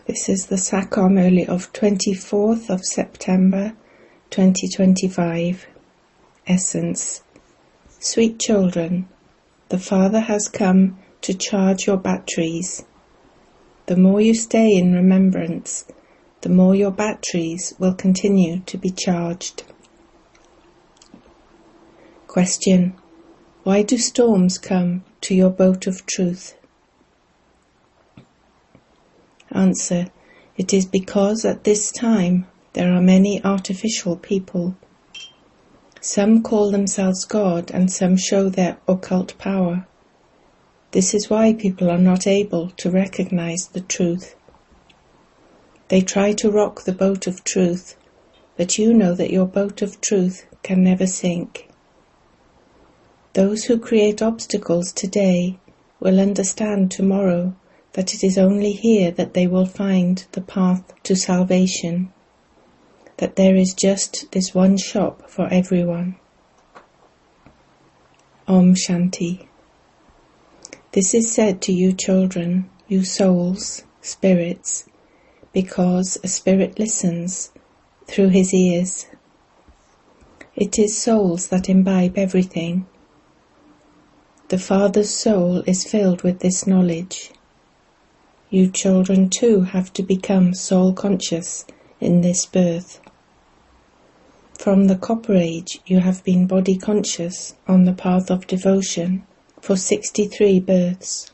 This is the Sakar Murli of 24th of September 2025. Essence. Sweet children, the Father has come to charge your batteries. The more you stay in remembrance, the more your batteries will continue to be charged. Question. Why do storms come to your boat of truth? Answer. It is because at this time there are many artificial people. Some call themselves God and some show their occult power. This is why people are not able to recognize the truth. They try to rock the boat of truth, but you know that your boat of truth can never sink. Those who create obstacles today will understand tomorrow that it is only here that they will find the path to salvation, that there is just this one shop for everyone. Om Shanti. This is said to you children, you souls, spirits, because a spirit listens through his ears. It is souls that imbibe everything. The Father's soul is filled with this knowledge. You children too have to become soul conscious in this birth. From the Copper Age you have been body conscious on the path of devotion for 63 births.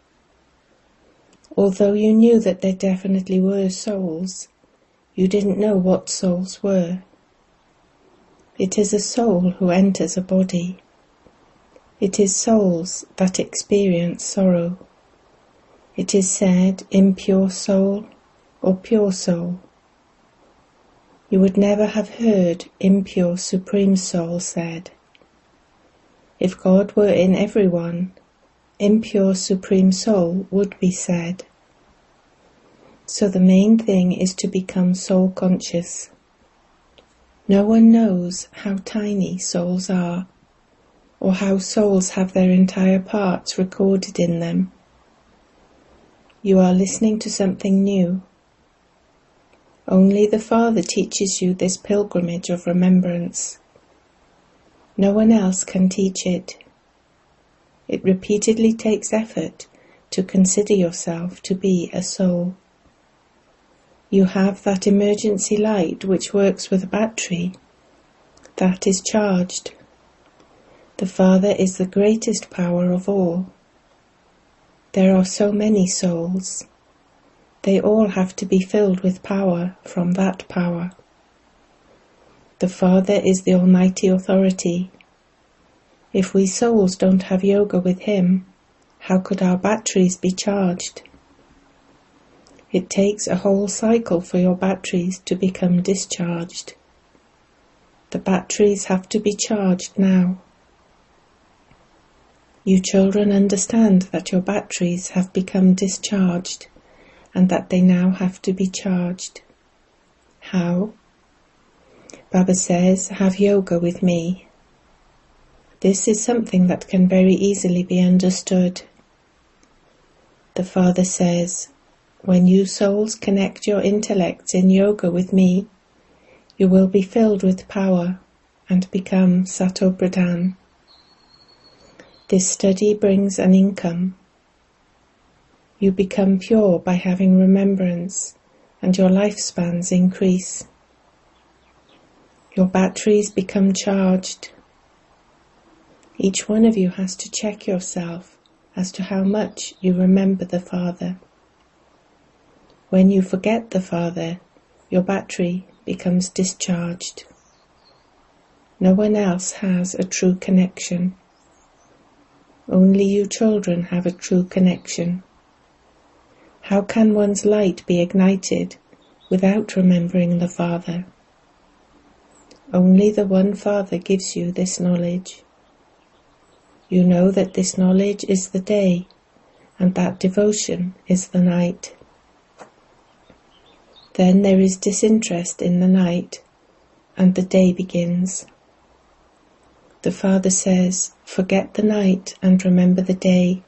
Although you knew that there definitely were souls, you didn't know what souls were. It is a soul who enters a body. It is souls that experience sorrow. It is said, impure soul or pure soul. You would never have heard impure Supreme Soul said. If God were in everyone, impure Supreme Soul would be said. So the main thing is to become soul conscious. No one knows how tiny souls are, or how souls have their entire parts recorded in them. You are listening to something new. Only the Father teaches you this pilgrimage of remembrance. No one else can teach it. It repeatedly takes effort to consider yourself to be a soul. You have that emergency light which works with a battery. That is charged. The Father is the greatest power of all. There are so many souls. They all have to be filled with power from that power. The Father is the Almighty Authority. If we souls don't have yoga with Him, how could our batteries be charged? It takes a whole cycle for your batteries to become discharged. The batteries have to be charged now. You children understand that your batteries have become discharged and that they now have to be charged. How? Baba says, have yoga with me. This is something that can very easily be understood. The Father says, when you souls connect your intellects in yoga with me, you will be filled with power and become Sato Pradhan. This study brings an income. You become pure by having remembrance, and your lifespans increase. Your batteries become charged. Each one of you has to check yourself as to how much you remember the Father. When you forget the Father, your battery becomes discharged. No one else has a true connection. Only you children have a true connection. How can one's light be ignited without remembering the Father? Only the one Father gives you this knowledge. You know that this knowledge is the day, and that devotion is the night. Then there is disinterest in the night, and the day begins. The Father says, forget the night and remember the day.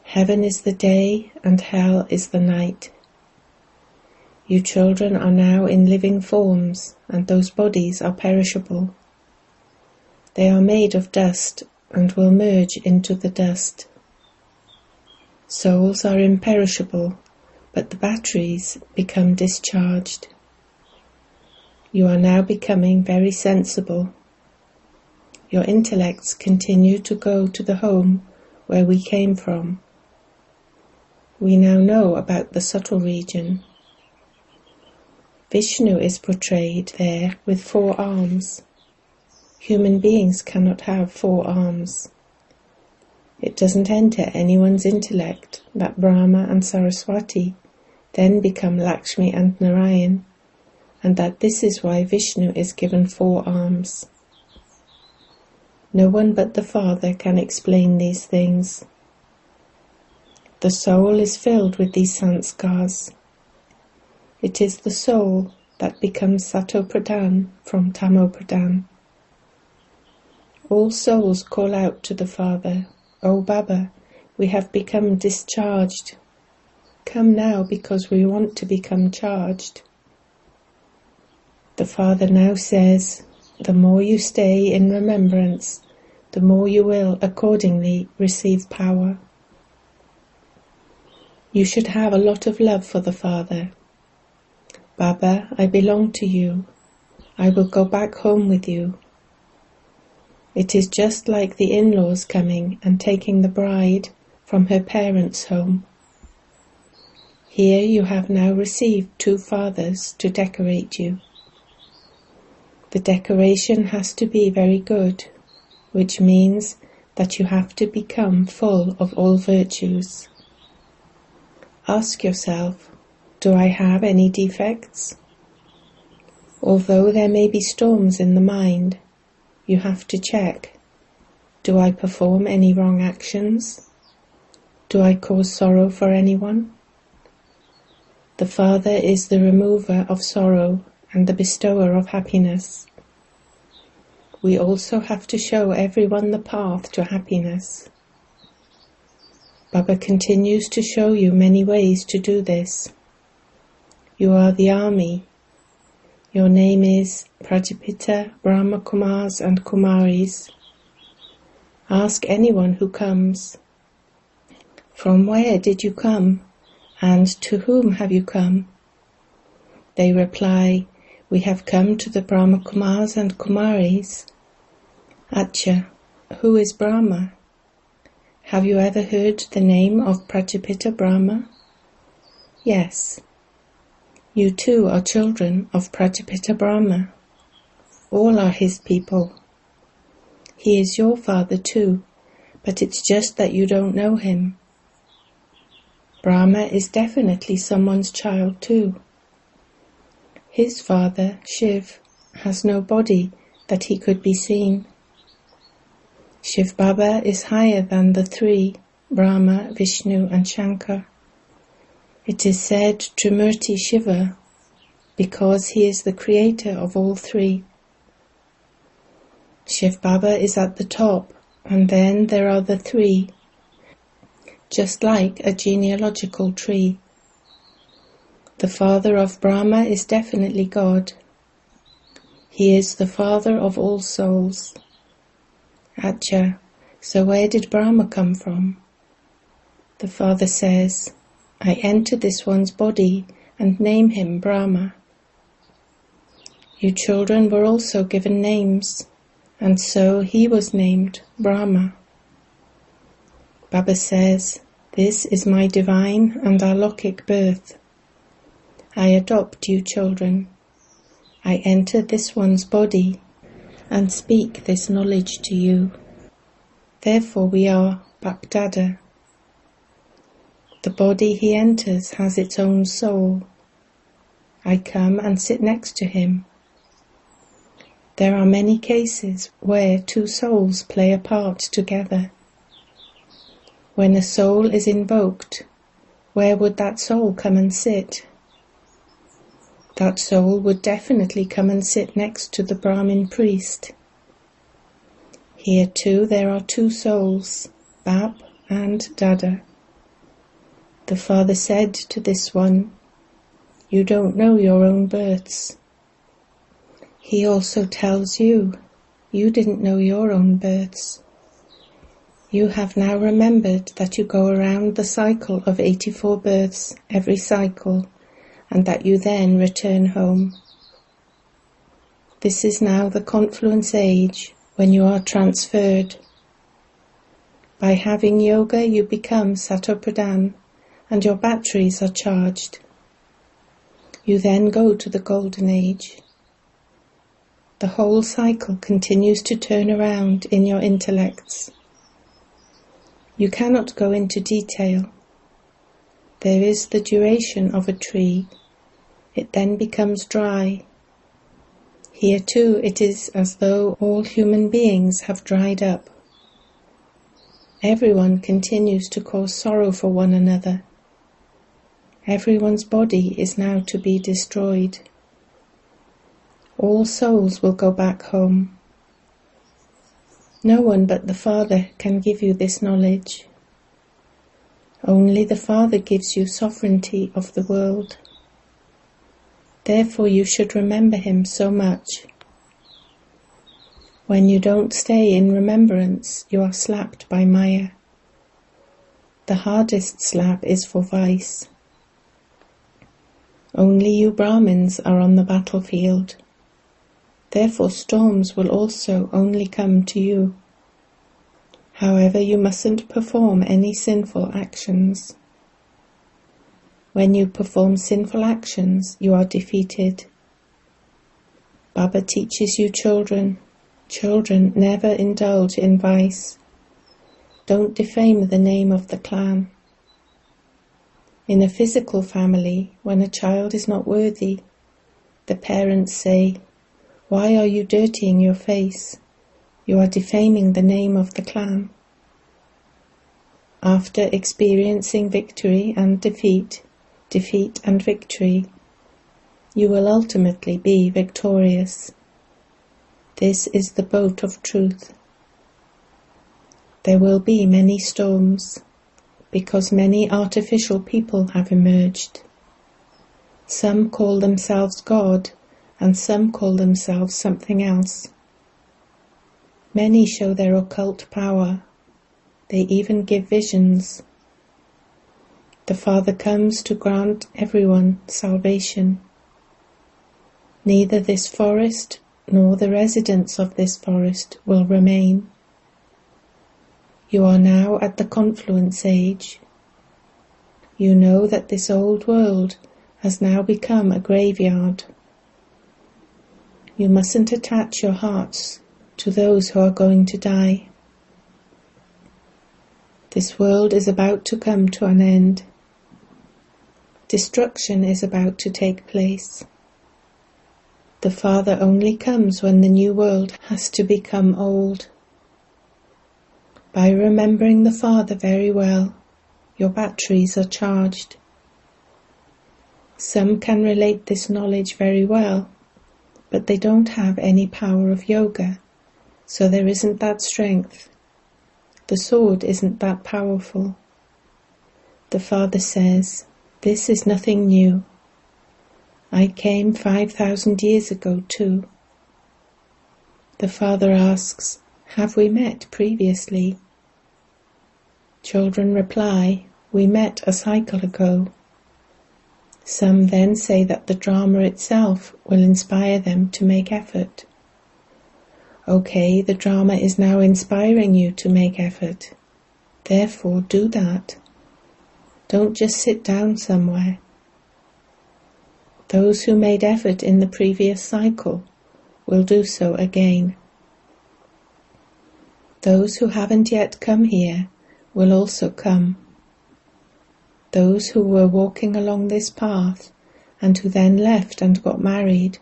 Heaven is the day and hell is the night. You children are now in living forms, and those bodies are perishable. They are made of dust and will merge into the dust. Souls are imperishable, but the batteries become discharged. You are now becoming very sensible. Your intellects continue to go to the home where we came from. We now know about the subtle region. Vishnu is portrayed there with 4 arms. Human beings cannot have 4 arms. It doesn't enter anyone's intellect that Brahma and Saraswati then become Lakshmi and Narayan, and that this is why Vishnu is given 4 arms. No one but the Father can explain these things. The soul is filled with these sanskars. It is the soul that becomes Sato Pradhan from Tamo Pradhan. All souls call out to the Father, "O Baba, we have become discharged. Come now because we want to become charged." The Father now says, the more you stay in remembrance, the more you will accordingly receive power. You should have a lot of love for the Father. "Baba, I belong to you. I will go back home with you." It is just like the in-laws coming and taking the bride from her parents' home. Here you have now received 2 fathers to decorate you. The decoration has to be very good, which means that you have to become full of all virtues. Ask yourself, do I have any defects? Although there may be storms in the mind, you have to check, do I perform any wrong actions? Do I cause sorrow for anyone? The Father is the remover of sorrow and the bestower of happiness. We also have to show everyone the path to happiness. Baba continues to show you many ways to do this. You are the army. Your name is Prajapita, brahmakumaris and kumaris. Ask anyone who comes, "From where did you come, and to whom have you come?" They reply, "We have come to the brahmakumaris and kumaris." Acha, who is Brahma? Have you ever heard the name of Prajapita Brahma? Yes. You too are children of Prajapita Brahma. All are his people. He is your father too, but it's just that you don't know him. Brahma is definitely someone's child too. His father, Shiv, has no body that he could be seen. Shiv Baba is higher than the 3, Brahma, Vishnu and Shankar. It is said Trimurti Shiva because he is the creator of all 3. Shiv Baba is at the top, and then there are the 3, just like a genealogical tree. The father of Brahma is definitely God. He is the father of all souls. Acha, so where did Brahma come from? The Father says, I enter this one's body and name him Brahma. You children were also given names, and so he was named Brahma. Baba says, this is my divine and alokik birth. I adopt you children. I enter this one's body and speak this knowledge to you. Therefore we are Bapdada. The body he enters has its own soul. I come and sit next to him. There are many cases where 2 souls play a part together. When a soul is invoked, where would that soul come and sit? That soul would definitely come and sit next to the Brahmin priest. Here too there are 2 souls, Bap and Dada. The Father said to this one, You don't know your own births. He also tells you, you didn't know your own births. You have now remembered that you go around the cycle of 84 births every cycle, and that you then return home. This is now the confluence age when you are transferred. By having yoga, you become Satopradhan, and your batteries are charged. You then go to the golden age. The whole cycle continues to turn around in your intellects. You cannot go into detail. There is the duration of a tree. It then becomes dry. Here too it is as though all human beings have dried up. Everyone continues to cause sorrow for one another. Everyone's body is now to be destroyed. All souls will go back home. No one but the Father can give you this knowledge. Only the Father gives you sovereignty of the world. Therefore you should remember Him so much. When you don't stay in remembrance, you are slapped by Maya. The hardest slap is for vice. Only you Brahmins are on the battlefield. Therefore storms will also only come to you. However, you mustn't perform any sinful actions. When you perform sinful actions, you are defeated. Baba teaches you children, never indulge in vice. Don't defame the name of the clan. In a physical family, when a child is not worthy, the parents say, "Why are you dirtying your face? You are defaming the name of the clan." After experiencing victory and defeat and victory, you will ultimately be victorious. This is the boat of truth. There will be many storms, because many artificial people have emerged. Some call themselves God, and some call themselves something else. Many show their occult power. They even give visions. The Father comes to grant everyone salvation. Neither this forest nor the residents of this forest will remain. You are now at the confluence age. You know that this old world has now become a graveyard. You mustn't attach your hearts to those who are going to die. This world is about to come to an end. Destruction is about to take place. The Father only comes when the new world has to become old. By remembering the Father very well, your batteries are charged. Some can relate this knowledge very well, but they don't have any power of yoga, so there isn't that strength. The sword isn't that powerful. The Father says, "This is nothing new. I came 5,000 years ago too." The Father asks, "Have we met previously?" Children reply, "We met a cycle ago." Some then say that the drama itself will inspire them to make effort. Okay, the drama is now inspiring you to make effort. Therefore, do that. Don't just sit down somewhere. Those who made effort in the previous cycle will do so again. Those who haven't yet come here will also come. Those who were walking along this path and who then left and got married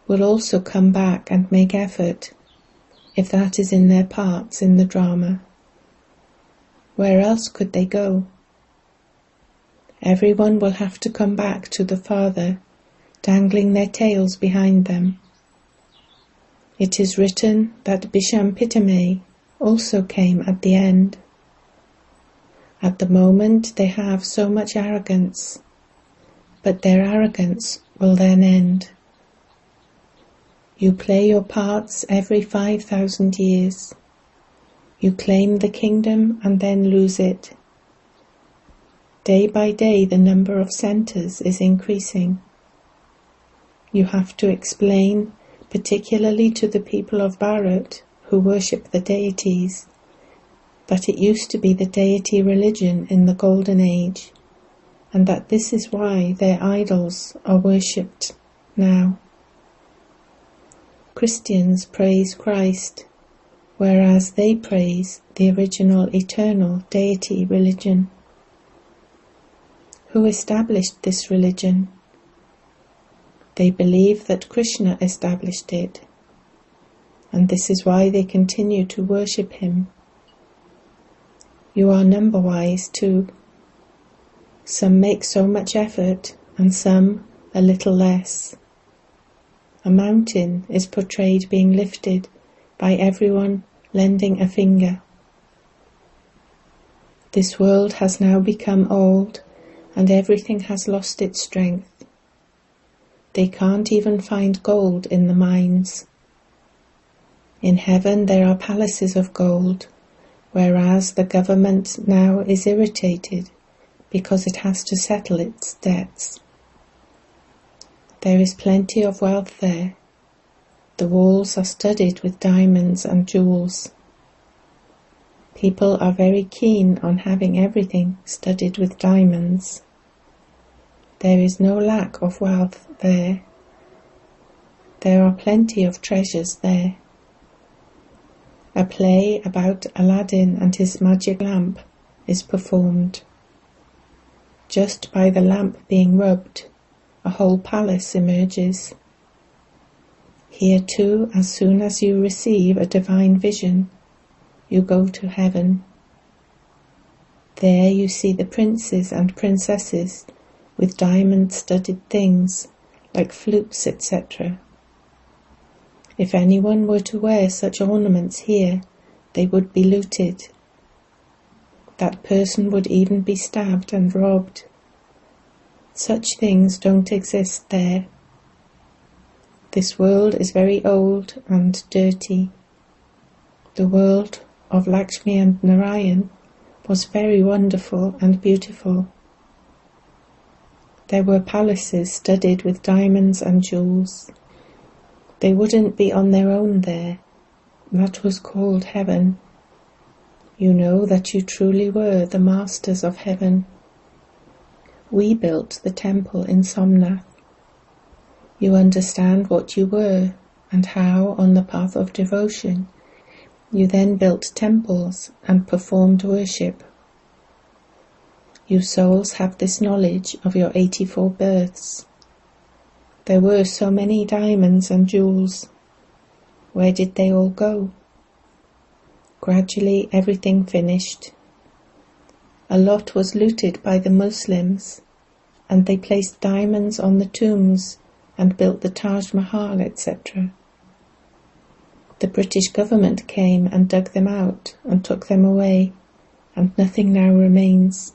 will also come back and make effort, if that is in their parts in the drama. Where else could they go? Everyone will have to come back to the Father, dangling their tails behind them. It is written that Bishampitame also came at the end. At the moment they have so much arrogance. but their arrogance will then end. You play your parts every 5,000 years. You claim the kingdom and then lose it. Day by day the number of centers is increasing. You have to explain, particularly to the people of Bharat who worship the deities, that it used to be the deity religion in the Golden Age, and that this is why their idols are worshipped now. Christians praise Christ, whereas they praise the original eternal deity religion. Who established this religion? They believe that Krishna established it, and this is why they continue to worship him. You are number-wise too. Some make so much effort, and some a little less. A mountain is portrayed being lifted by everyone lending a finger. This world has now become old, and everything has lost its strength. They can't even find gold in the mines. In heaven there are palaces of gold, whereas the government now is irritated because it has to settle its debts. There is plenty of wealth there. The walls are studded with diamonds and jewels. People are very keen on having everything studded with diamonds. There is no lack of wealth there. There are plenty of treasures there. A play about Aladdin and his magic lamp is performed. Just by the lamp being rubbed, a whole palace emerges. Here too, as soon as you receive a divine vision, you go to heaven. There you see the princes and princesses with diamond-studded things like flutes, etc. If anyone were to wear such ornaments here, they would be looted. That person would even be stabbed and robbed. Such things don't exist there. This world is very old and dirty. The world of Lakshmi and Narayan was very wonderful and beautiful. There were palaces studded with diamonds and jewels. They wouldn't be on their own there. That was called heaven. You know that you truly were the masters of heaven. We built the temple in Somnath. You understand what you were and how, on the path of devotion, you then built temples and performed worship. You souls have this knowledge of your 84 births. There were so many diamonds and jewels. Where did they all go? Gradually everything finished. A lot was looted by the Muslims, and they placed diamonds on the tombs and built the Taj Mahal, etc. The British government came and dug them out and took them away, and nothing now remains.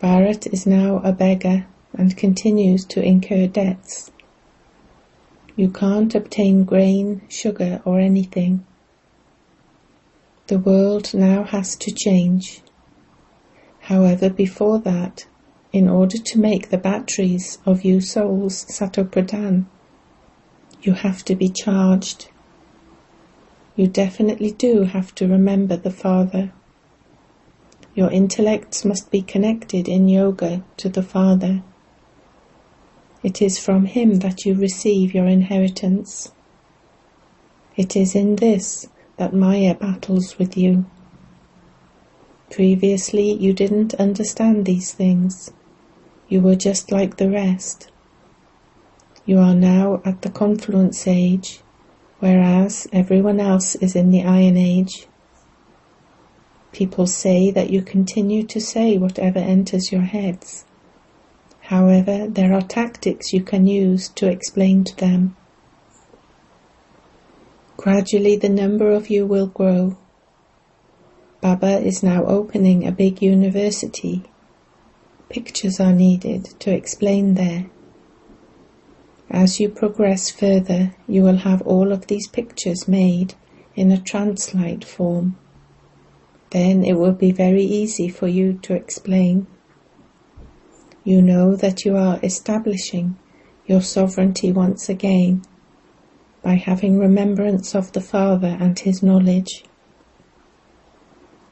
Bharat is now a beggar and continues to incur debts. You can't obtain grain, sugar, or anything. The world now has to change. However, before that, in order to make the batteries of you souls Satopradhan, you have to be charged. You definitely do have to remember the Father. Your intellects must be connected in yoga to the Father. It is from him that you receive your inheritance. It is in this that Maya battles with you. Previously you didn't understand these things. You were just like the rest. You are now at the confluence age, whereas everyone else is in the Iron Age. People say that you continue to say whatever enters your heads. However, there are tactics you can use to explain to them. Gradually the number of you will grow. Baba is now opening a big university. Pictures are needed to explain there. As you progress further, you will have all of these pictures made in a trance-like form. Then it will be very easy for you to explain. You know that you are establishing your sovereignty once again by having remembrance of the Father and his knowledge.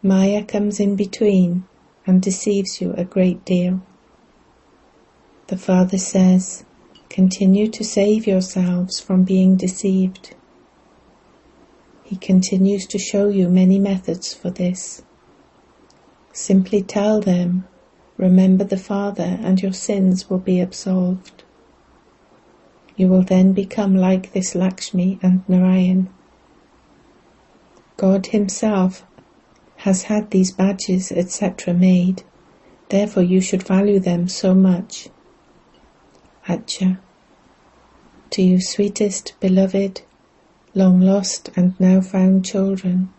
Maya comes in between and deceives you a great deal. The Father says, continue to save yourselves from being deceived. He continues to show you many methods for this. Simply tell them, remember the Father and your sins will be absolved. You will then become like this Lakshmi and Narayan. God himself has had these badges, etc. made, therefore you should value them so much. Acha. To you sweetest, beloved, long lost and now found children,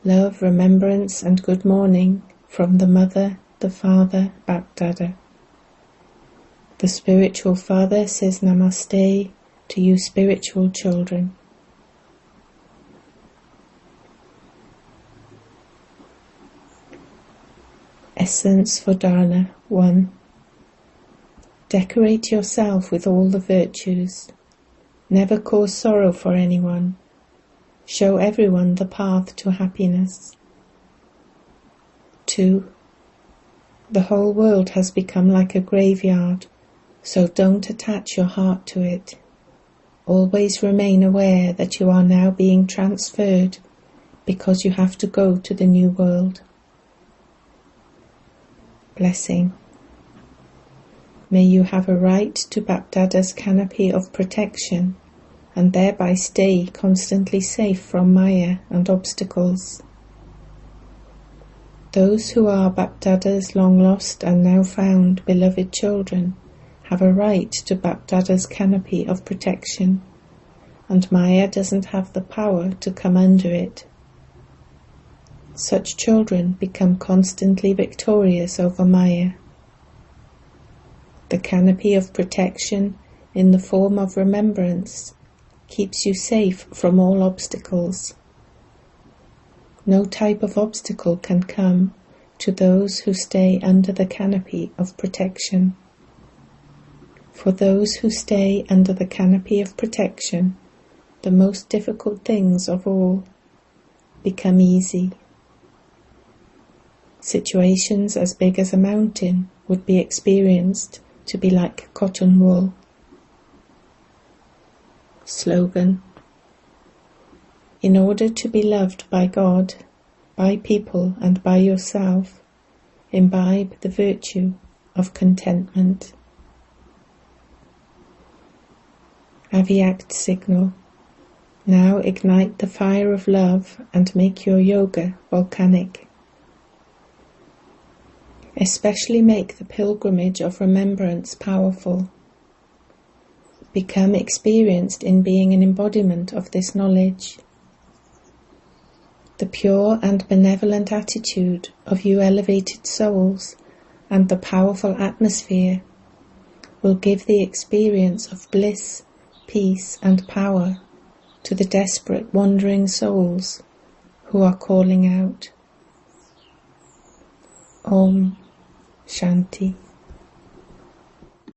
love, remembrance and good morning from the Mother, the Father, Bapdada. The spiritual Father says Namaste to you spiritual children. Essence for Dharna 1. Decorate yourself with all the virtues. Never cause sorrow for anyone. Show everyone the path to happiness. 2. The whole world has become like a graveyard, so don't attach your heart to it. Always remain aware that you are now being transferred because you have to go to the new world. Blessing. May you have a right to Bapdada's canopy of protection and thereby stay constantly safe from Maya and obstacles. Those who are Bapdada's long lost and now found beloved children have a right to Bapdada's canopy of protection, and Maya doesn't have the power to come under it. Such children become constantly victorious over Maya. The canopy of protection in the form of remembrance keeps you safe from all obstacles. No type of obstacle can come to those who stay under the canopy of protection. For those who stay under the canopy of protection, the most difficult things of all become easy. Situations as big as a mountain would be experienced to be like cotton wool. Slogan. In order to be loved by God, by people and by yourself, imbibe the virtue of contentment. Avyakt signal. Now ignite the fire of love and make your yoga volcanic. Especially make the pilgrimage of remembrance powerful. Become experienced in being an embodiment of this knowledge. The pure and benevolent attitude of you elevated souls and the powerful atmosphere will give the experience of bliss, peace and power to the desperate wandering souls who are calling out. Om Shanti.